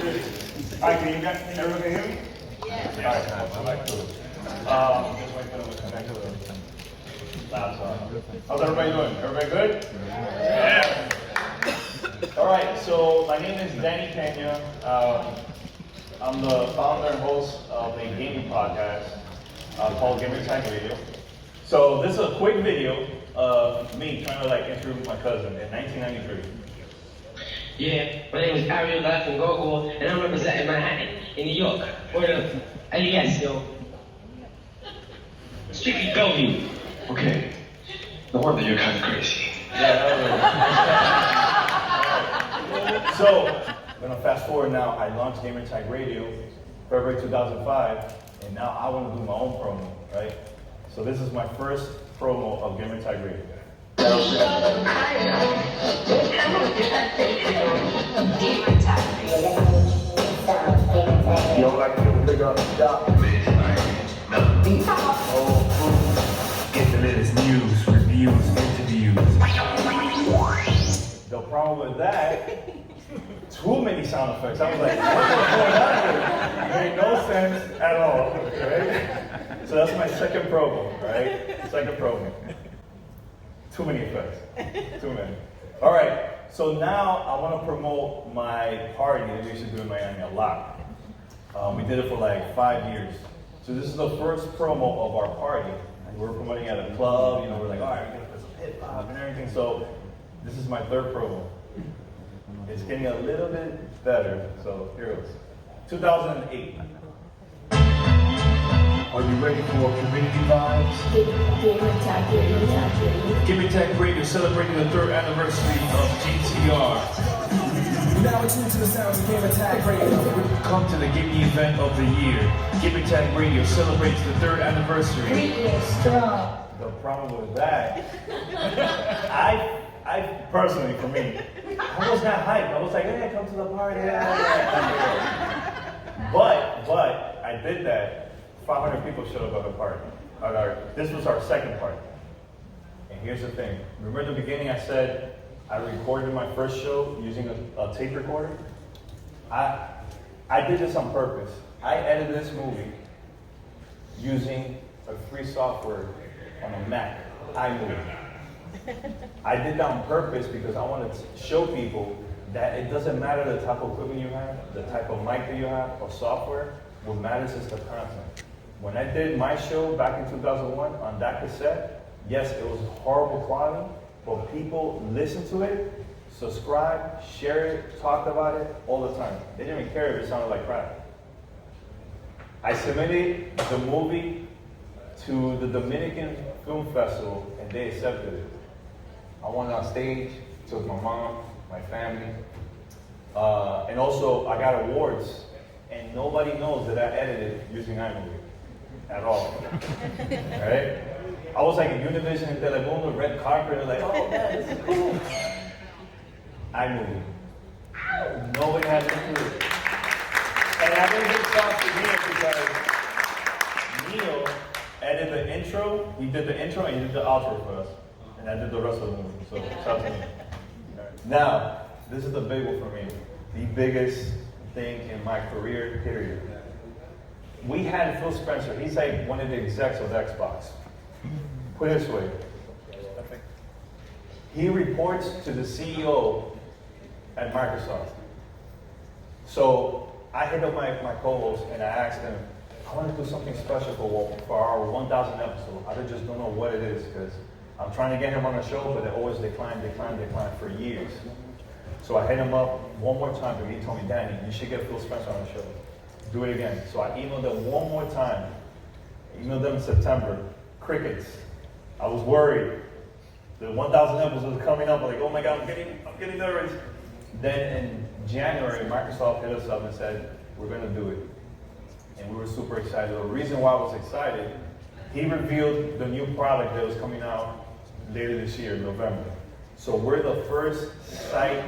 Hi, can you guys, everyone can hear me? Yeah. All right, cool. Just wait for them to connect to the laptop. How's everybody doing? Everybody good? Yeah. All right, so my name is Danny Peña. I'm the founder and host of a gaming podcast called Gamertag Radio. So this is a quick video of me trying to introduce my cousin in 1993. Yeah, my name is Ariel Laughing Gogo, and I'm representing Manhattan in New York. Word up. LES, yo. Strictly Bellevue. Okay. No wonder you're kind of crazy. Yeah, that was So, I'm gonna fast forward now. I launched Gamertag Radio February 2005, and now I want to do my own promo, right? So this is my first promo of Gamertag Radio. You don't like to pick up the shop? Get the latest news, reviews, interviews. The problem with that, too many sound effects. I was like, what is going on here? It made no sense at all, right? So that's my second promo, right? Second promo. Too many effects. Too many. All right. So now I want to promote my party that we used to do in Miami a lot. We did it for 5 years. So this is the first promo of our party. And we're promoting at a club. We're like, all right, we're gonna put some hip hop and everything. So this is my third promo. It's getting a little bit better. So here it goes. 2008. Are you ready for community vibes? Gamertag Radio celebrating the 3rd anniversary of GTR. Now tuned to the sounds of Gamertag Radio. Come to the gaming event of the year. Gamertag Radio celebrates the 3rd anniversary. 3 years strong. The problem with that, I personally, for me, I was not hyped. I was like, hey, come to the party. But I did that. 500 people showed up at the party. This was our second party. And here's the thing. Remember at the beginning I said I recorded my first show using a tape recorder? I did this on purpose. I edited this movie using a free software on a Mac, iMovie. I did that on purpose because I wanted to show people that it doesn't matter the type of equipment you have, the type of mic that you have, or software. What matters is the content. When I did my show back in 2001 on that cassette, yes, it was horrible quality, but people listened to it, subscribed, shared it, talked about it all the time. They didn't even care if it sounded like crap. I submitted the movie to the Dominican Film Festival, and they accepted it. I went on stage, took my mom, my family, and also I got awards, and nobody knows that I edited using iMovie at all. Right? I was like in Univision and Telemundo, red carpet, and oh man, this is cool. iMovie. Nobody has any clue. And I didn't get props to Neil because Neil edited the intro, he did the intro and he did the outro for us. And I did the rest of the movie, so shout out to me. Now, this is the big one for me. The biggest thing in my career, period. We had Phil Spencer, he's like one of the execs of Xbox. Put it this way. He reports to the CEO at Microsoft. So I hit up my co-host and I asked him, I want to do something special for our 1,000 episode. I just don't know what it is because I'm trying to get him on the show, but they always decline for years. So I hit him up one more time, but he told me, Danny, you should get Phil Spencer on the show. Do it again. So I emailed them one more time. I emailed them in September. Crickets. I was worried. The 1,000 episodes was coming up. I'm like, oh my God, I'm getting nervous. Then in January, Microsoft hit us up and said, we're going to do it. And we were super excited. The reason why I was excited, he revealed the new product that was coming out later this year, November. So we're the first site,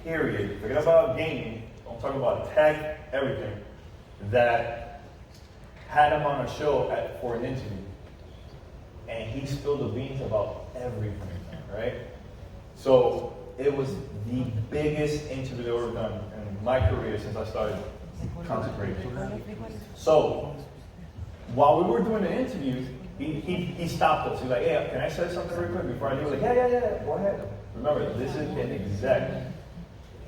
period. Forget about gaming. I'm talking about tech, everything. That had him on a show for an interview. And he spilled the beans about everything, right? So it was the biggest interview they've ever done. And my career since I started consecrating. So, while we were doing the interviews, he stopped us. He was like, "Hey, can I say something real quick before I do it?" Like, yeah, go ahead. Remember, this is an exec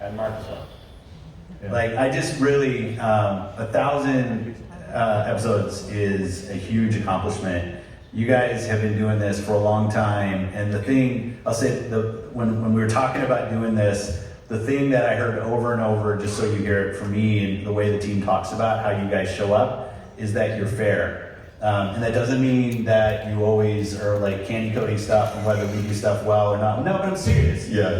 at Microsoft. Yeah. Like, I just really, 1,000 episodes is a huge accomplishment. You guys have been doing this for a long time, and the thing, I'll say, when we were talking about doing this, the thing that I heard over and over, just so you hear it from me and the way the team talks about how you guys show up, is that you're fair. And that doesn't mean that you always are like candy coating stuff and whether we do stuff well or not. No, but I'm serious. Yeah.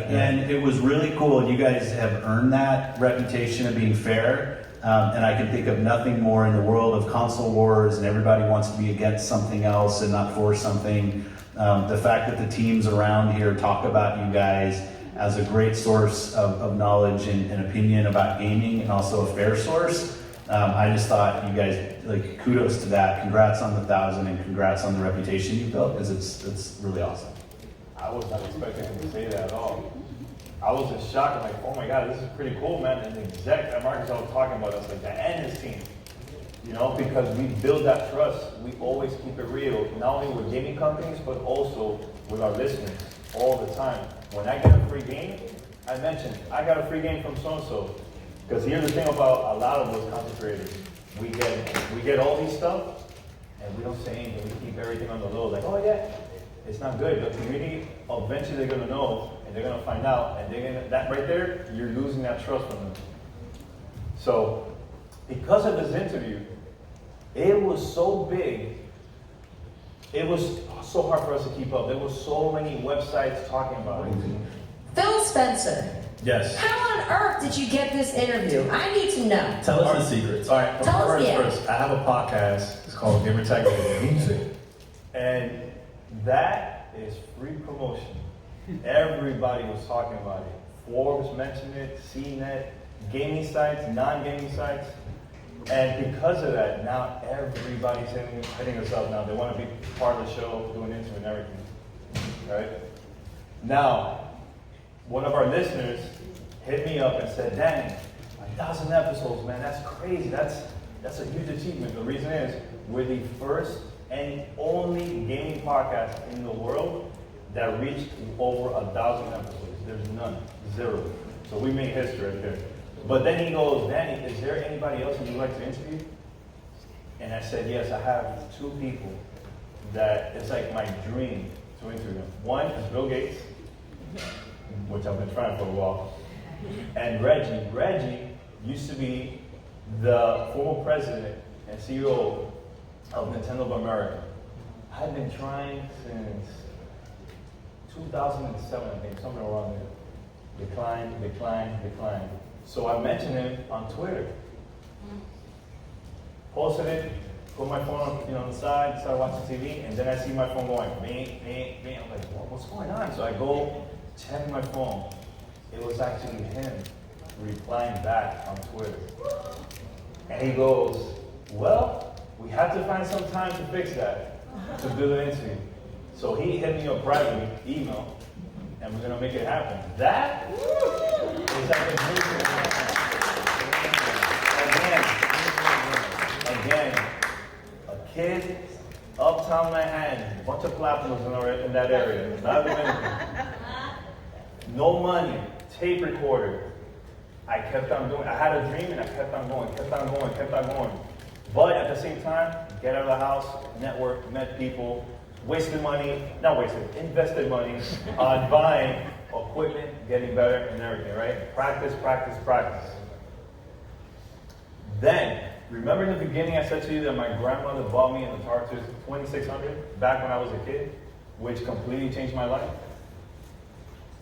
And it was really cool. And you guys have earned that reputation of being fair. And I can think of nothing more in the world of console wars and everybody wants to be against something else and not for something. The fact that the teams around here talk about you guys as a great source of knowledge and opinion about gaming and also a fair source. I just thought you guys, like, kudos to that. Congrats on the 1,000 and congrats on the reputation you built, because it's really awesome. I was not expecting him to say that at all. I was just shocked. I'm like, oh my God, this is pretty cool, man. And the exec at Microsoft talking about us like that and his team. You know, because we build that trust. We always keep it real, not only with gaming companies, but also with our listeners all the time. When I get a free game, I mention, I got a free game from so-and-so. Because here's the thing about a lot of those content creators. We get all these stuff, and we don't say anything. We keep everything on the low. Like, oh yeah, it's not good. The community, eventually they're gonna know, and they're gonna find out, and that right there, you're losing that trust from them. So, because of this interview, it was so big, it was so hard for us to keep up. There were so many websites talking about it. Phil Spencer, Yes. how on earth did you get this interview? I need to know. Tell us the secrets. All right, Tell us, yeah. First, I have a podcast. It's called Gamertag Radio. and that is free promotion. Everybody was talking about it. Forbes mentioned it, CNET, gaming sites, non-gaming sites. And because of that, now everybody's hitting us up now. They want to be part of the show, doing interview and everything. Right? Now, one of our listeners hit me up and said, "Danny, 1,000 episodes, man, that's crazy. That's a huge achievement." The reason is, we're the first and only gaming podcast in the world that reached over 1,000 episodes. There's none, 0. So we made history right there. But then he goes, "Danny, is there anybody else you'd like to interview?" And I said, "Yes, I have 2 people that it's like my dream to interview them. One is Bill Gates, which I've been trying for a while, and Reggie. Reggie used to be the former president and CEO of Nintendo of America. I've been trying since 2007, I think, somewhere around there. Decline. So I mentioned him on Twitter. Posted it, put my phone on the side, started watching TV, and then I see my phone going, bing. I'm like, what's going on? So I go check my phone. It was actually him replying back on Twitter. And he goes, "Well, we have to find some time to fix that, to do the interview." So he hit me up privately, email, and we're gonna make it happen. That is like a dream. Again, a kid, uptown Manhattan, a bunch of platinums in that area, not Dominican. No money, tape recorder. I kept on doing. I had a dream and I kept on going. But at the same time, get out of the house, network, met people, invested money on buying equipment, getting better and everything, right? Practice. Then, remember in the beginning I said to you that my grandmother bought me an Atari 2600 back when I was a kid, which completely changed my life?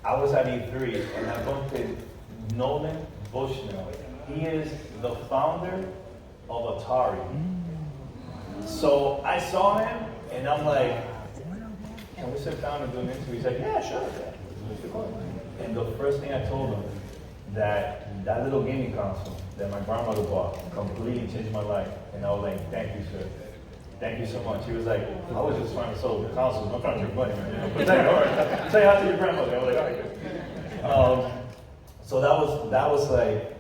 I was at E3 and I bumped into Nolan Bushnell. He is the founder of Atari. So I saw him and I'm like, "Can we sit down and do an interview?" He's like, "Yeah, sure. And the first thing I told him, that little gaming console that my grandmother bought completely changed my life. And I was like, "Thank you, sir. Thank you so much." He was like, "I was just trying to sell the console. I'm trying to make money, man." But thank you, all right. Say hi to your grandmother. I was like, "All right, good." So that was like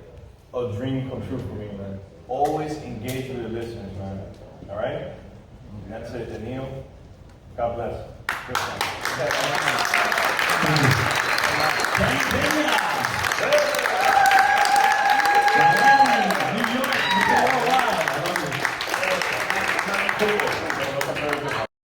a dream come true for me, man. Always engage with the listeners, man. All right? And that's it. And Neil, God bless. Good time. Thank you.